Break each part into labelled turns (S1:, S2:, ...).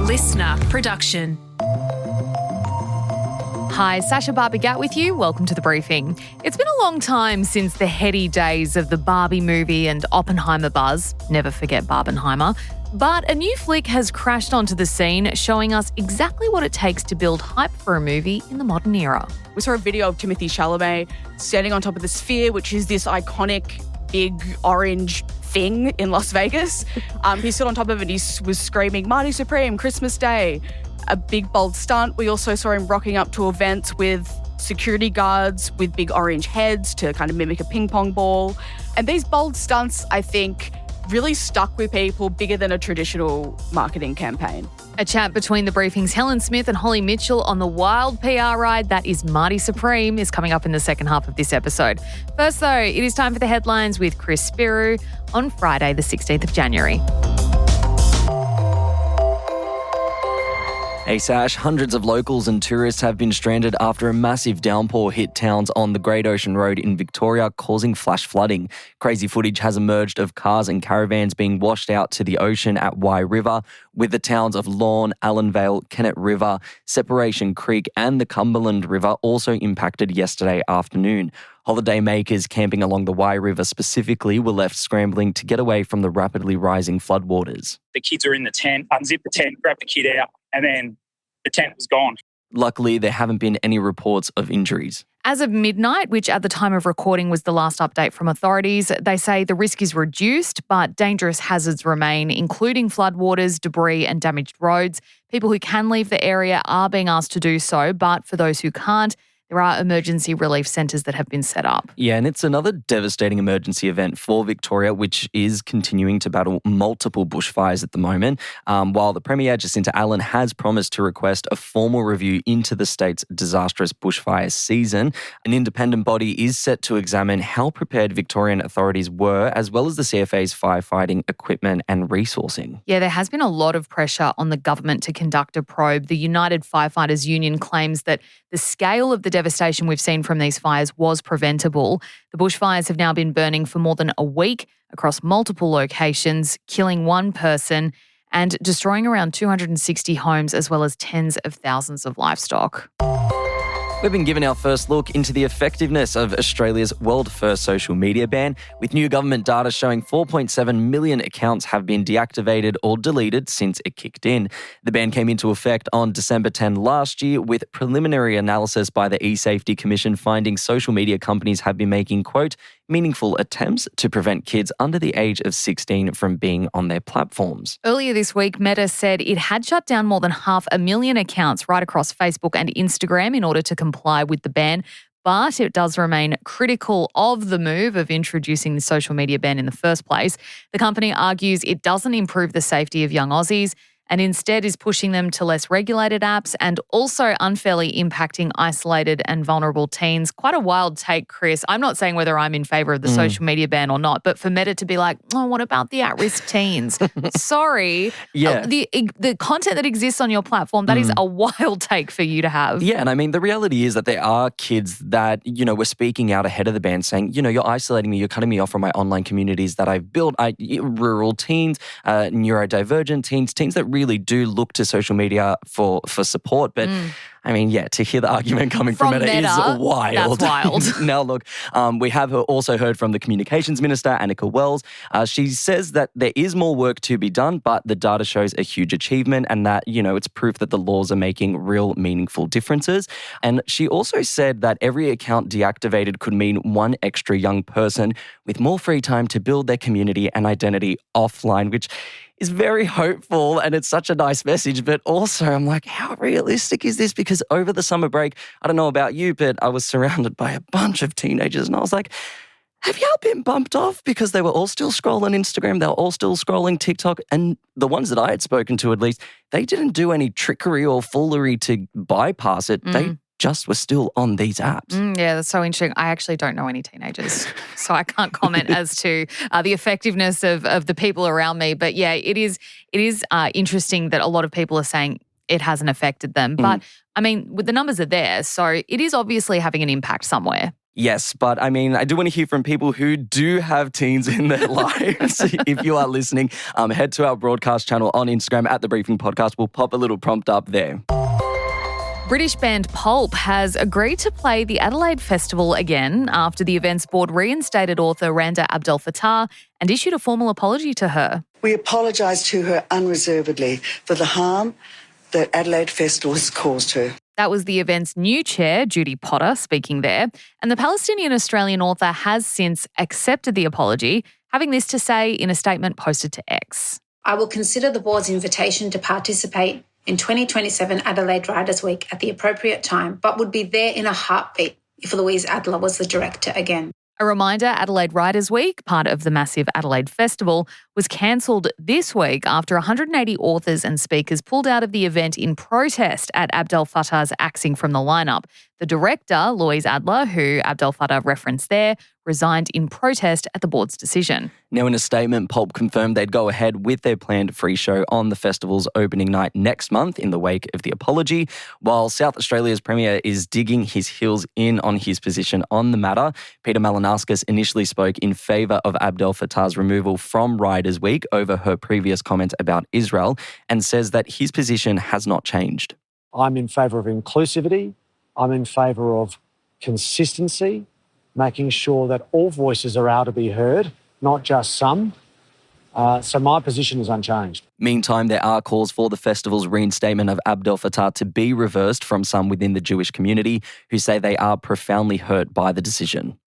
S1: listener production.
S2: Hi, Sasha Barbagat with you. Welcome to The Briefing. It's been a long time since the heady days of the Barbie movie and Oppenheimer buzz. Never forget Barbenheimer. But a new flick has crashed onto the scene, showing us exactly what it takes to build hype for a movie in the modern era.
S3: We saw a video of Timothée Chalamet standing on top of the Sphere, which is this iconic big orange thing in Las Vegas. He stood on top of it and he was screaming, "Marty Supreme, Christmas Day." A big, bold stunt. We also saw him rocking up to events with security guards with big orange heads to kind of mimic a ping pong ball. And these bold stunts, I think, really stuck with people bigger than a traditional marketing campaign.
S2: A chat between The Briefing's Helen Smith and Holly Mitchell on the wild PR ride that is Marty Supreme is coming up in the second half of this episode. First, though, it is time for the headlines with Chris Spiru on Friday, the 16th of January.
S4: Hey Sash, hundreds of locals and tourists have been stranded after a massive downpour hit towns on the Great Ocean Road in Victoria, causing flash flooding. Crazy footage has emerged of cars and caravans being washed out to the ocean at Wye River, with the towns of Lorne, Allanvale, Kennet River, Separation Creek and the Cumberland River also impacted yesterday afternoon. Holidaymakers camping along the Wye River specifically were left scrambling to get away from the rapidly rising floodwaters.
S5: The kids are in the tent, unzip the tent, grab the kid out, and then the tent was gone.
S4: Luckily, there haven't been any reports of injuries.
S2: As of midnight, which at the time of recording was the last update from authorities, they say the risk is reduced, but dangerous hazards remain, including floodwaters, debris and damaged roads. People who can leave the area are being asked to do so, but for those who can't, there are emergency relief centres that have been set up.
S4: Yeah, and it's another devastating emergency event for Victoria, which is continuing to battle multiple bushfires at the moment. While the Premier, Jacinta Allen, has promised to request a formal review into the state's disastrous bushfire season, an independent body is set to examine how prepared Victorian authorities were, as well as the CFA's firefighting equipment and resourcing.
S2: Yeah, there has been a lot of pressure on the government to conduct a probe. The United Firefighters Union claims that the scale of the devastation we've seen from these fires was preventable. The bushfires have now been burning for more than a week across multiple locations, killing one person and destroying around 260 homes as well as tens of thousands of livestock.
S4: We've been given our first look into the effectiveness of Australia's world-first social media ban, with new government data showing 4.7 million accounts have been deactivated or deleted since it kicked in. The ban came into effect on December 10 last year, with preliminary analysis by the eSafety Commission finding social media companies have been making, quote, meaningful attempts to prevent kids under the age of 16 from being on their platforms.
S2: Earlier this week, Meta said it had shut down more than 500,000 accounts right across Facebook and Instagram in order to comply with the ban. But it does remain critical of the move of introducing the social media ban in the first place. The company argues it doesn't improve the safety of young Aussies and instead is pushing them to less regulated apps and also unfairly impacting isolated and vulnerable teens. Quite a wild take, Chris. I'm not saying whether I'm in favour of the social media ban or not, but for Meta to be like, oh, what about the at-risk teens? Sorry.
S4: Yeah.
S2: The content that exists on your platform, that is a wild take for you to have.
S4: Yeah, and I mean, the reality is that there are kids that, were speaking out ahead of the ban saying, you're isolating me, you're cutting me off from my online communities that I've built. Rural teens, neurodivergent teens that really do look to social media for support. But I mean, yeah, to hear the argument coming from Meta is wild.
S2: That's wild.
S4: Now, look, we have also heard from the Communications Minister, Annika Wells. She says that there is more work to be done, but the data shows a huge achievement and that, it's proof that the laws are making real meaningful differences. And she also said that every account deactivated could mean one extra young person with more free time to build their community and identity offline, which is very hopeful and it's such a nice message. But also I'm like, how realistic is this? Because over the summer break, I don't know about you, but I was surrounded by a bunch of teenagers and I was like, have y'all been bumped off? Because they were all still scrolling Instagram, they were all still scrolling TikTok, and the ones that I had spoken to at least, they didn't do any trickery or foolery to bypass it. They just were still on these apps.
S2: Yeah, that's so interesting. I actually don't know any teenagers, so I can't comment as to the effectiveness of the people around me. But yeah, it is interesting that a lot of people are saying it hasn't affected them. But I mean, the numbers are there, so it is obviously having an impact somewhere.
S4: Yes, but I mean, I do want to hear from people who do have teens in their lives. If you are listening, head to our broadcast channel on Instagram at The Briefing Podcast. We'll pop a little prompt up there.
S2: British band Pulp has agreed to play the Adelaide Festival again after the events board reinstated author Randa Abdel Fattah and issued a formal apology to her.
S1: We apologise to her unreservedly for the harm that Adelaide Festival has caused her.
S2: That was the event's new chair, Judy Potter, speaking there. And the Palestinian-Australian author has since accepted the apology, having this to say in a statement posted to X.
S6: I will consider the board's invitation to participate in 2027 Adelaide Writers' Week at the appropriate time, but would be there in a heartbeat if Louise Adler was the director again.
S2: A reminder, Adelaide Writers' Week, part of the massive Adelaide Festival, was cancelled this week after 180 authors and speakers pulled out of the event in protest at Abdel Fattah's axing from the lineup. The director, Louise Adler, who Abdel Fattah referenced there, resigned in protest at the board's decision.
S4: Now, in a statement, Pulp confirmed they'd go ahead with their planned free show on the festival's opening night next month in the wake of the apology. While South Australia's Premier is digging his heels in on his position on the matter, Peter Malinauskas initially spoke in favour of Abdel Fattah's removal from Writers' Week over her previous comments about Israel and says that his position has not changed.
S7: I'm in favour of inclusivity. I'm in favour of consistency, making sure that all voices are able to be heard, not just some. So my position is unchanged.
S4: Meantime, there are calls for the festival's reinstatement of Abdel Fattah to be reversed from some within the Jewish community who say they are profoundly hurt by the decision.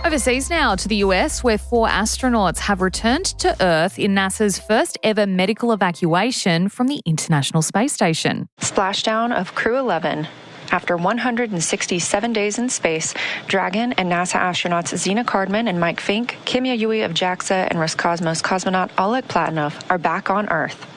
S2: Overseas now to the US, where 4 astronauts have returned to Earth in NASA's first ever medical evacuation from the International Space Station.
S8: Splashdown of Crew 11. After 167 days in space, Dragon and NASA astronauts Zena Cardman and Mike Fink, Kimya Yui of JAXA, and Roscosmos cosmonaut Oleg Platonov are back on Earth.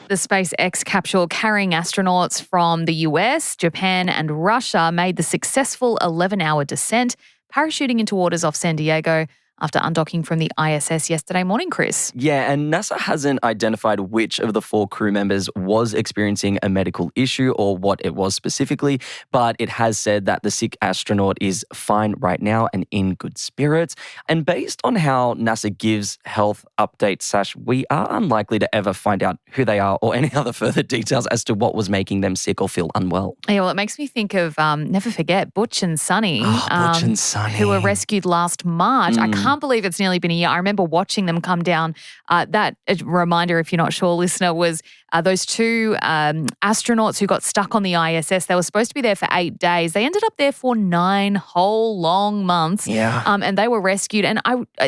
S2: The SpaceX capsule carrying astronauts from the US, Japan, and Russia made the successful 11-hour descent, parachuting into waters off San Diego after undocking from the ISS yesterday morning, Chris.
S4: Yeah, and NASA hasn't identified which of the 4 crew members was experiencing a medical issue or what it was specifically, but it has said that the sick astronaut is fine right now and in good spirits. And based on how NASA gives health updates, Sash, we are unlikely to ever find out who they are or any other further details as to what was making them sick or feel unwell.
S2: Yeah, well, it makes me think of, never forget, Butch and Sunny.
S4: Butch and Sunny.
S2: Who were rescued last March. I can't believe it's nearly been a year. I remember watching them come down. That reminder, if you're not sure, listener, was those 2 astronauts who got stuck on the ISS. They were supposed to be there for 8 days. They ended up there for 9 whole long months.
S4: Yeah.
S2: And they were rescued. And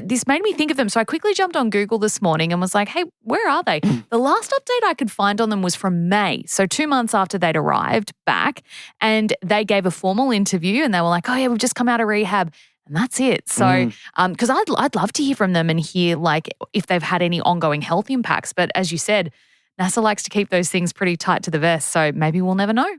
S2: this made me think of them. So I quickly jumped on Google this morning and was like, hey, where are they? The last update I could find on them was from May. So 2 months after they'd arrived back. And they gave a formal interview and they were like, oh yeah, we've just come out of rehab. And that's it. So, because I'd love to hear from them and hear like if they've had any ongoing health impacts. But as you said, NASA likes to keep those things pretty tight to the vest. So maybe we'll never know.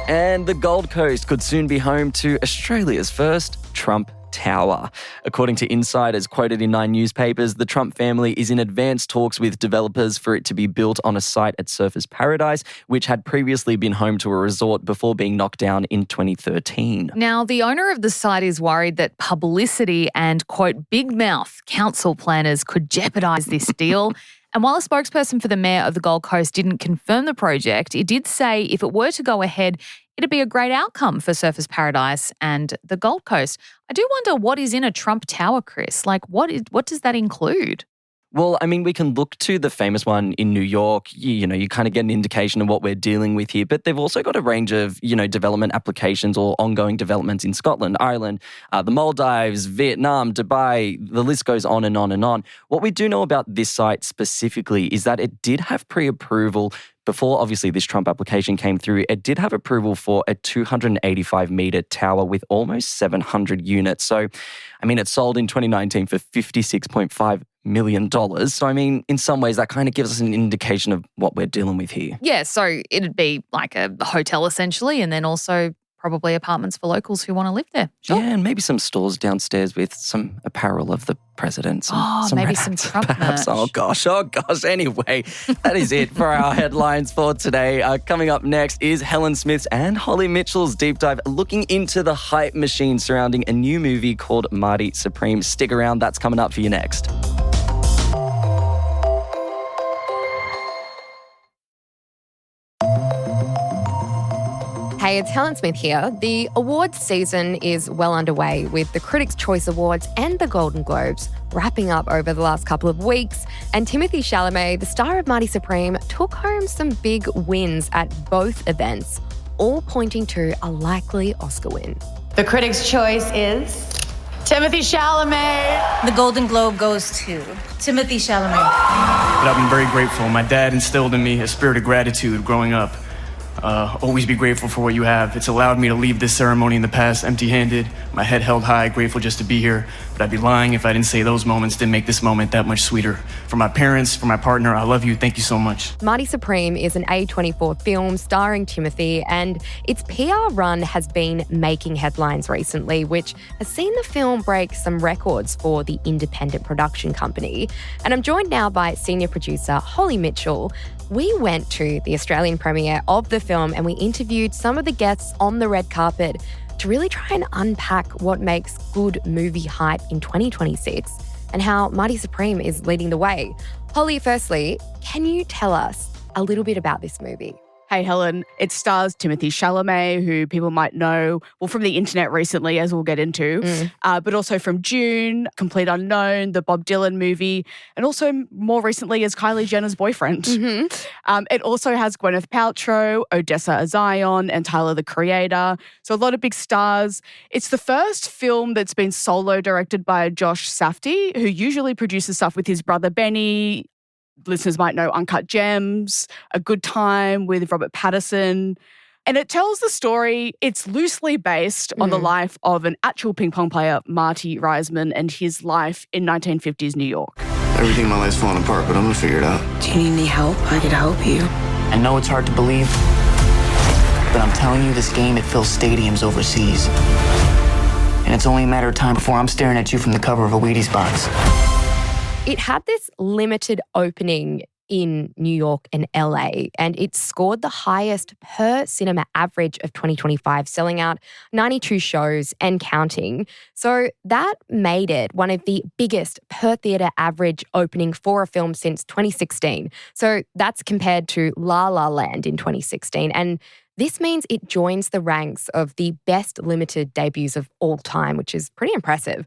S4: And the Gold Coast could soon be home to Australia's first Trump Tower. According to insiders quoted in 9 newspapers, the Trump family is in advanced talks with developers for it to be built on a site at Surfers Paradise, which had previously been home to a resort before being knocked down in 2013.
S2: Now, the owner of the site is worried that publicity and, quote, big mouth council planners could jeopardise this deal. And while a spokesperson for the mayor of the Gold Coast didn't confirm the project, it did say if it were to go ahead, it'd be a great outcome for Surfers Paradise and the Gold Coast. I do wonder what is in a Trump Tower, Chris. Like, what does that include?
S4: Well, I mean, we can look to the famous one in New York. You kind of get an indication of what we're dealing with here. But they've also got a range of, development applications or ongoing developments in Scotland, Ireland, the Maldives, Vietnam, Dubai. The list goes on and on and on. What we do know about this site specifically is that it did have pre-approval before, obviously, this Trump application came through. It did have approval for a 285-metre tower with almost 700 units. So, I mean, it sold in 2019 for $56.5 million. So, I mean, in some ways, that kind of gives us an indication of what we're dealing with here.
S2: Yeah, so it'd be like a hotel essentially, and then also probably apartments for locals who want to live there. Sure.
S4: Yeah, and maybe some stores downstairs with some apparel of the president.
S2: Maybe some Trump
S4: perhaps.
S2: merch.
S4: Oh gosh. Anyway, that is it for our headlines for today. Coming up next is Helen Smith's and Holly Mitchell's deep dive looking into the hype machine surrounding a new movie called Marty Supreme. Stick around, that's coming up for you next.
S9: Hey, it's Helen Smith here. The awards season is well underway with the Critics' Choice Awards and the Golden Globes wrapping up over the last couple of weeks. And Timothée Chalamet, the star of Marty Supreme, took home some big wins at both events, all pointing to a likely Oscar win.
S10: The Critics' Choice is Timothée Chalamet.
S11: The Golden Globe goes to Timothée Chalamet.
S12: But I've been very grateful. My dad instilled in me a spirit of gratitude growing up. Always be grateful for what you have. It's allowed me to leave this ceremony in the past empty-handed, my head held high, grateful just to be here. But I'd be lying if I didn't say those moments didn't make this moment that much sweeter. For my parents, for my partner, I love you. Thank you so much.
S9: Marty Supreme is an A24 film starring Timothée, and its PR run has been making headlines recently, which has seen the film break some records for the independent production company. And I'm joined now by senior producer Holly Mitchell. We went to the Australian premiere of the film and we interviewed some of the guests on the red carpet to really try and unpack what makes good movie hype in 2026 and how Marty Supreme is leading the way. Holly, firstly, can you tell us a little bit about this movie?
S3: Hey, Helen. It stars Timothée Chalamet, who people might know, well, from the internet recently, as we'll get into, but also from June, Complete Unknown, the Bob Dylan movie, and also more recently as Kylie Jenner's boyfriend. It also has Gwyneth Paltrow, Odessa Azion, and Tyler, the Creator. So a lot of big stars. It's the first film that's been solo directed by Josh Safdie, who usually produces stuff with his brother Benny. Listeners might know Uncut Gems, A Good Time with Robert Pattinson. And it tells the story, it's loosely based on the life of an actual ping pong player, Marty Reisman, and his life in 1950s New York.
S13: Everything in my life's falling apart, but I'm gonna figure it out.
S14: Do you need any help? I could help you.
S15: I know it's hard to believe, but I'm telling you, this game, it fills stadiums overseas. And it's only a matter of time before I'm staring at you from the cover of a Wheaties box.
S9: It had this limited opening in New York and LA, and it scored the highest per cinema average of 2025, selling out 92 shows and counting. So that made it one of the biggest per theatre average opening for a film since 2016. So that's compared to La La Land in 2016. And this means it joins the ranks of the best limited debuts of all time, which is pretty impressive.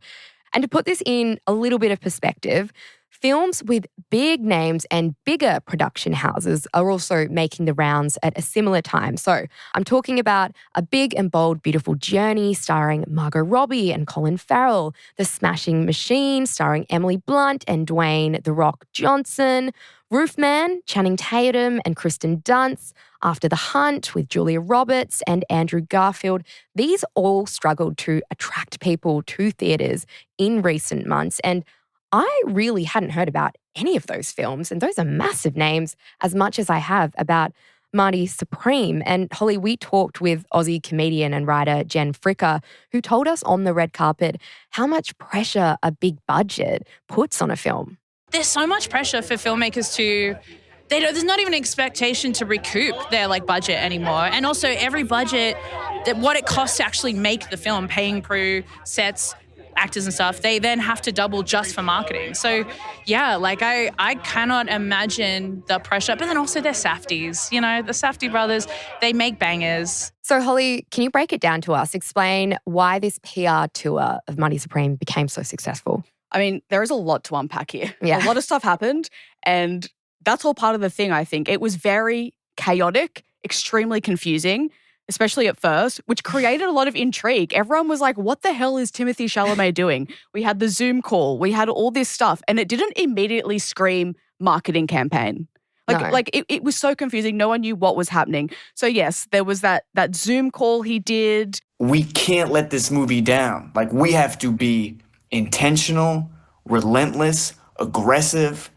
S9: And to put this in a little bit of perspective, films with big names and bigger production houses are also making the rounds at a similar time. So I'm talking about A Big and Bold Beautiful Journey starring Margot Robbie and Colin Farrell, The Smashing Machine starring Emily Blunt and Dwayne "The Rock" Johnson, Roofman, Channing Tatum and Kristen Dunst, After the Hunt with Julia Roberts and Andrew Garfield. These all struggled to attract people to theatres in recent months, and I really hadn't heard about any of those films, and those are massive names, as much as I have about Marty Supreme. And Holly, we talked with Aussie comedian and writer Jen Fricker, who told us on the red carpet how much pressure a big budget puts on a film.
S16: There's so much pressure for filmmakers to... There's not even an expectation to recoup their budget anymore. And also every budget, what it costs to actually make the film, paying crew, sets, actors and stuff, they then have to double just for marketing. So yeah, I cannot imagine the pressure. But then also they're Safdies, the Safdie brothers, they make bangers.
S9: So Holly, can you break it down to us? Explain why this PR tour of Marty Supreme became so successful.
S3: I mean, there is a lot to unpack here.
S9: Yeah.
S3: A lot of stuff happened, and that's all part of the thing, I think. It was very chaotic, extremely confusing, especially at first, which created a lot of intrigue. Everyone was like, what the hell is Timothée Chalamet doing? We had the Zoom call. We had all this stuff. And it didn't immediately scream marketing campaign. It was so confusing. No one knew what was happening. So yes, there was that Zoom call he did.
S15: We can't let this movie down. We have to be intentional, relentless, aggressive.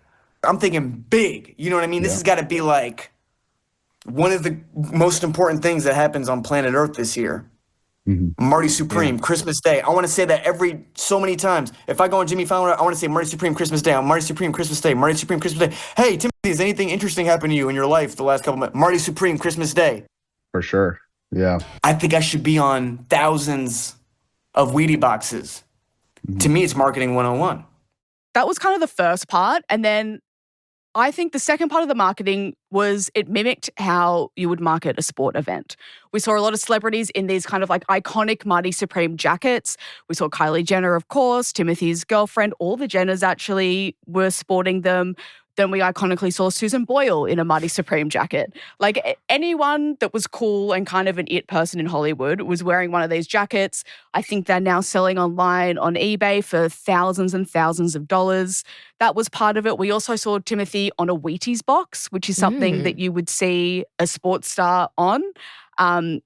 S15: I'm thinking big. You know what I mean? This has got to be one of the most important things that happens on planet Earth this year.
S12: Marty Supreme, Christmas Day. I want to say that so many times. If I go on Jimmy Fallon, I want to say Marty Supreme, Christmas Day. Marty Supreme, Christmas Day. Marty Supreme, Christmas Day. Hey, Timothy, has anything interesting happened to you in your life the last couple months? Marty Supreme, Christmas Day.
S17: For sure. Yeah.
S12: I think I should be on thousands of Wheatie boxes. To me, it's marketing 101.
S3: That was kind of the first part. And then I think the second part of the marketing was it mimicked how you would market a sport event. We saw a lot of celebrities in these kind of like iconic Marty Supreme jackets. We saw Kylie Jenner, of course, Timothy's girlfriend. All the Jenners actually were sporting them. Then we iconically saw Susan Boyle in a Marty Supreme jacket. Like anyone that was cool and kind of an it person in Hollywood was wearing one of these jackets. I think they're now selling online on eBay for thousands and thousands of dollars. That was part of it. We also saw Timothy on a Wheaties box, which is something that you would see a sports star on.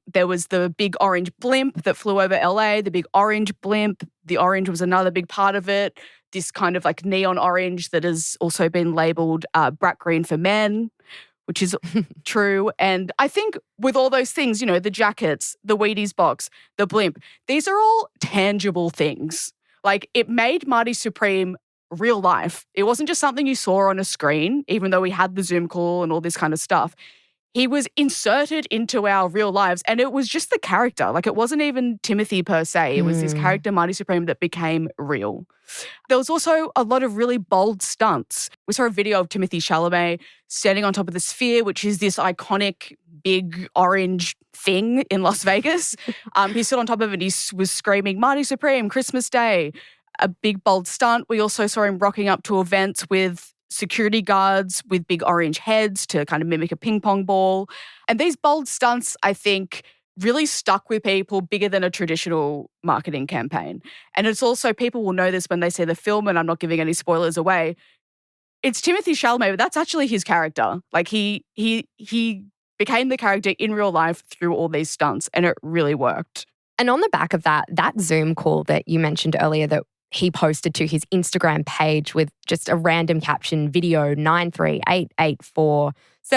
S3: There was the big orange blimp that flew over LA, the big orange blimp. The orange was another big part of it. This kind of like neon orange that has also been labelled brat green for men, which is true. And I think with all those things, the jackets, the Wheaties box, the blimp, these are all tangible things. Like it made Marty Supreme real life. It wasn't just something you saw on a screen, even though we had the Zoom call and all this kind of stuff. He was inserted into our real lives and it was just the character. Like it wasn't even Timothy per se. It was this character, Marty Supreme, that became real. There was also a lot of really bold stunts. We saw a video of Timothée Chalamet standing on top of the Sphere, which is this iconic big orange thing in Las Vegas. He stood on top of it. He was screaming, Marty Supreme, Christmas Day. A big bold stunt. We also saw him rocking up to events with security guards with big orange heads to kind of mimic a ping pong ball. And these bold stunts, I think, really stuck with people bigger than a traditional marketing campaign. And it's also, people will know this when they see the film, and I'm not giving any spoilers away. It's Timothée Chalamet, but that's actually his character. Like he became the character in real life through all these stunts, and it really worked.
S9: And on the back of that Zoom call that you mentioned earlier that he posted to his Instagram page with just a random caption, video 93884.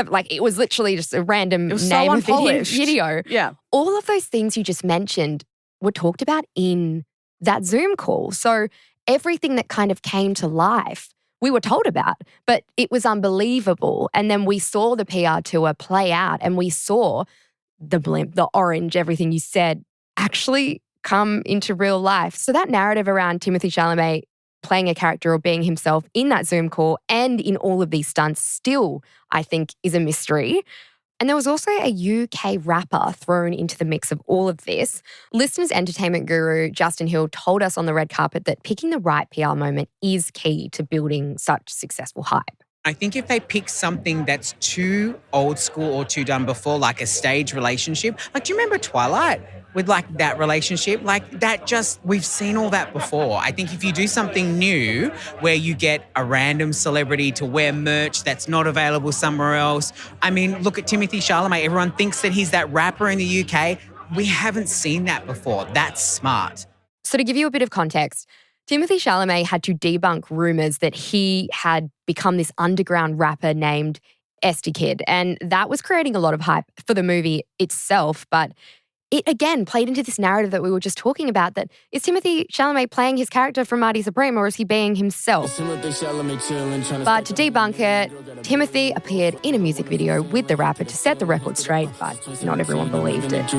S9: Like it was literally just a random name of the video.
S3: Yeah.
S9: All of those things you just mentioned were talked about in that Zoom call. So everything that kind of came to life, we were told about, but it was unbelievable. And then we saw the PR tour play out and we saw the blimp, the orange, everything you said actually come into real life. So that narrative around Timothée Chalamet playing a character or being himself in that Zoom call and in all of these stunts still, I think, is a mystery. And there was also a UK rapper thrown into the mix of all of this. Listeners entertainment guru Justin Hill told us on the red carpet that picking the right PR moment is key to building such successful hype.
S18: I think if they pick something that's too old school or too done before, like a stage relationship, like do you remember Twilight with like that relationship? Like that we've seen all that before. I think if you do something new where you get a random celebrity to wear merch that's not available somewhere else. I mean, look at Timothée Chalamet. Everyone thinks that he's that rapper in the UK. We haven't seen that before. That's smart.
S9: So to give you a bit of context, Timothée Chalamet had to debunk rumours that he had become this underground rapper named Esty Kid. And that was creating a lot of hype for the movie itself. But it, again, played into this narrative that we were just talking about, that is Timothée Chalamet playing his character from Marty Supreme or is he being himself? But to debunk it, Timothy appeared in a music video with the rapper to set the record straight, but not everyone believed it.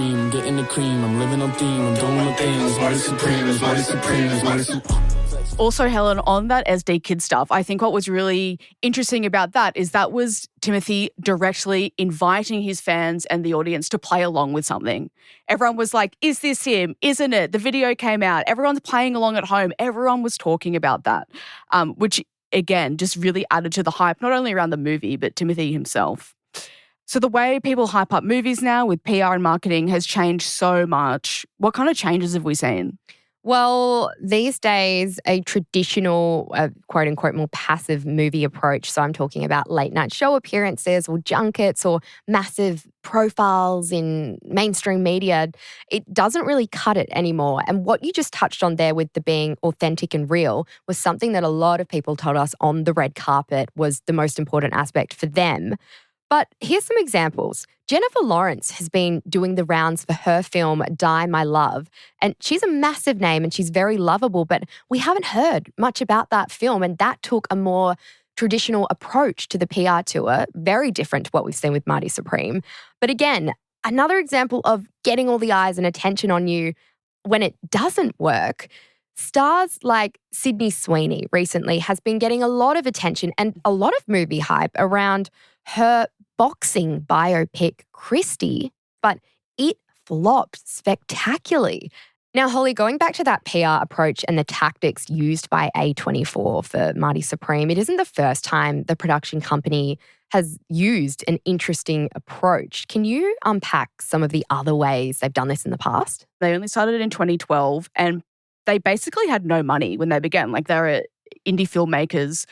S3: Also, Helen, on that SD Kid stuff, I think what was really interesting about that is that was Timothy directly inviting his fans and the audience to play along with something. Everyone was like, is this him? Isn't it? The video came out. Everyone's playing along at home. Everyone was talking about that, which, again, just really added to the hype, not only around the movie, but Timothy himself. So the way people hype up movies now with PR and marketing has changed so much. What kind of changes have we seen?
S9: Well, these days, a traditional, quote-unquote, more passive movie approach, so I'm talking about late-night show appearances or junkets or massive profiles in mainstream media, it doesn't really cut it anymore. And what you just touched on there with the being authentic and real was something that a lot of people told us on the red carpet was the most important aspect for them. But here's some examples. Jennifer Lawrence has been doing the rounds for her film Die My Love, and she's a massive name and she's very lovable, but we haven't heard much about that film, and that took a more traditional approach to the PR tour, very different to what we've seen with Marty Supreme. But again, another example of getting all the eyes and attention on you when it doesn't work. Stars like Sydney Sweeney recently has been getting a lot of attention and a lot of movie hype around her boxing biopic, Christy, but it flopped spectacularly. Now, Holly, going back to that PR approach and the tactics used by A24 for Marty Supreme, it isn't the first time the production company has used an interesting approach. Can you unpack some of the other ways they've done this in the past?
S3: They only started in 2012 and they basically had no money when they began. Like, they were indie filmmakers,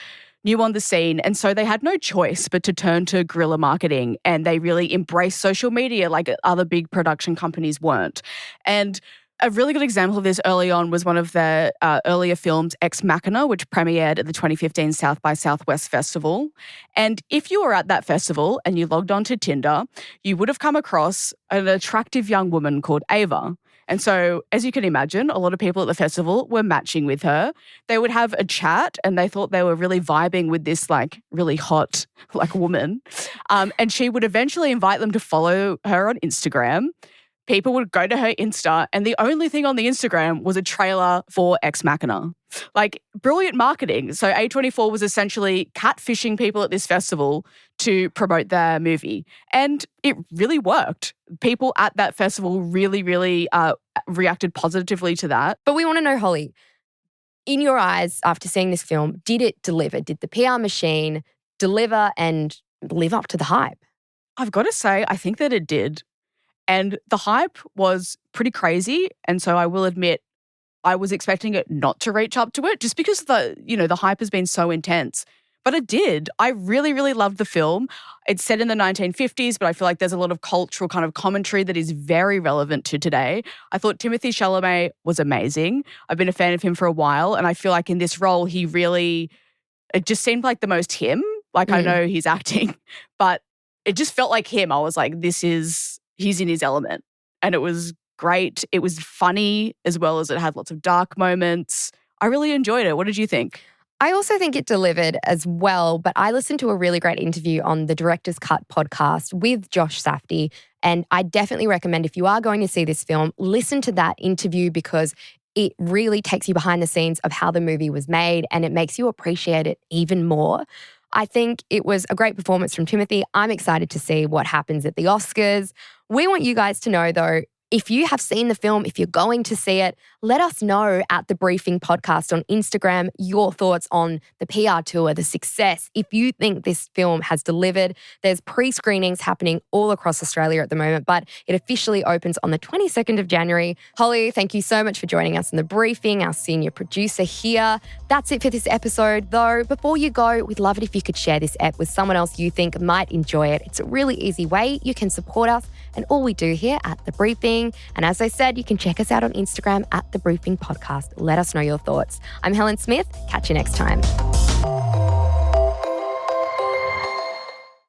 S3: new on the scene, and so they had no choice but to turn to guerrilla marketing, and they really embraced social media like other big production companies weren't. And a really good example of this early on was one of their earlier films, Ex Machina, which premiered at the 2015 South by Southwest Festival. And if you were at that festival and you logged onto Tinder, you would have come across an attractive young woman called Ava. And so, as you can imagine, a lot of people at the festival were matching with her. They would have a chat and they thought they were really vibing with this like really hot like woman. And she would eventually invite them to follow her on Instagram. People would go to her Insta and the only thing on the Instagram was a trailer for Ex Machina. Like, brilliant marketing. So A24 was essentially catfishing people at this festival to promote their movie. And it really worked. People at that festival really, really reacted positively to that.
S9: But we want to know, Holly, in your eyes, after seeing this film, did it deliver? Did the PR machine deliver and live up to the hype?
S3: I've got to say, I think that it did. And the hype was pretty crazy. And so I will admit, I was expecting it not to reach up to it just because the hype has been so intense. But it did. I really, really loved the film. It's set in the 1950s, but I feel like there's a lot of cultural kind of commentary that is very relevant to today. I thought Timothée Chalamet was amazing. I've been a fan of him for a while, and I feel like in this role, it just seemed like the most him. Like, I know he's acting, but it just felt like him. I was like, he's in his element. And it was great. It was funny as well as it had lots of dark moments. I really enjoyed it. What did you think?
S9: I also think it delivered as well, but I listened to a really great interview on the Director's Cut podcast with Josh Safdie, and I definitely recommend, if you are going to see this film, listen to that interview because it really takes you behind the scenes of how the movie was made and it makes you appreciate it even more. I think it was a great performance from Timothée. I'm excited to see what happens at the Oscars. We want you guys to know, though, if you have seen the film, if you're going to see it, let us know at The Briefing Podcast on Instagram your thoughts on the PR tour, the success. If you think this film has delivered, there's pre-screenings happening all across Australia at the moment, but it officially opens on the 22nd of January. Holly, thank you so much for joining us in The Briefing, our senior producer here. That's it for this episode, though. Before you go, we'd love it if you could share this ep with someone else you think might enjoy it. It's a really easy way you can support us and all we do here at The Briefing. And as I said, you can check us out on Instagram at The Briefing Podcast. Let us know your thoughts. I'm Helen Smith. Catch you next time.